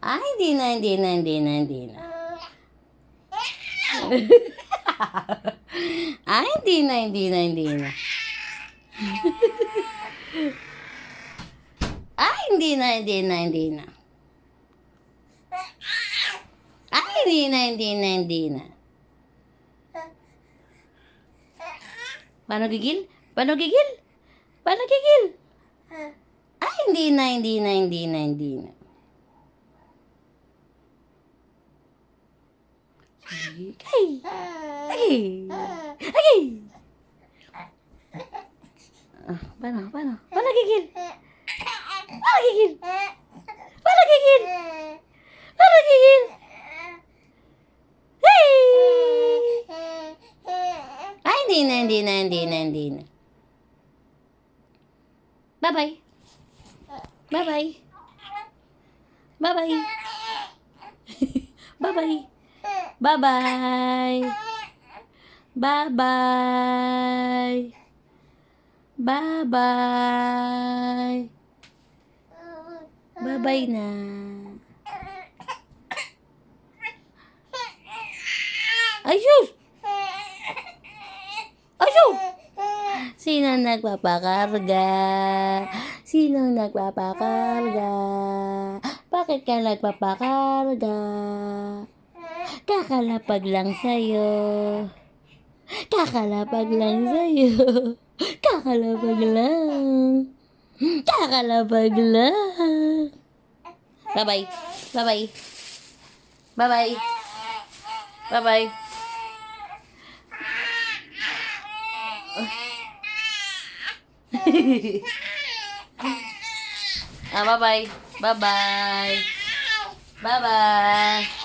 Ay, hindi na, hindi na, hindi na, hindi na. Ay, hindi na, hindi na, hindi na. Ay, hindi na, hindi na, hindi na. Ay, hindi na, hindi na, hindi na. Paano gigil? Paano gigil? Paano gigil? Ay, hindi na, hindi na, hindi na, hindi na. Ay! Ay! Ay! Paano? Paano? Paano gigil? Paano gigil? Paano gigil? Paano gigil? Ay! Ay, hindi na, hindi na, hindi na, hindi na. Bye-bye. Bye-bye. Bye-bye. Bye-bye. Bye-bye. Bye-bye. Bye-bye. Bye-bye na. Ayos! Ayos! Sino nagpapakarga? Sino nagpapakarga? Bakit ka nagpapakarga? Kakalapag lang sa'yo. Kakalapag lang sa'yo. Kakalapag lang. Kakalapag lang. Bye-bye. Bye-bye. Bye-bye. Bye-bye. Bye-bye. Bye-bye. Bye-bye.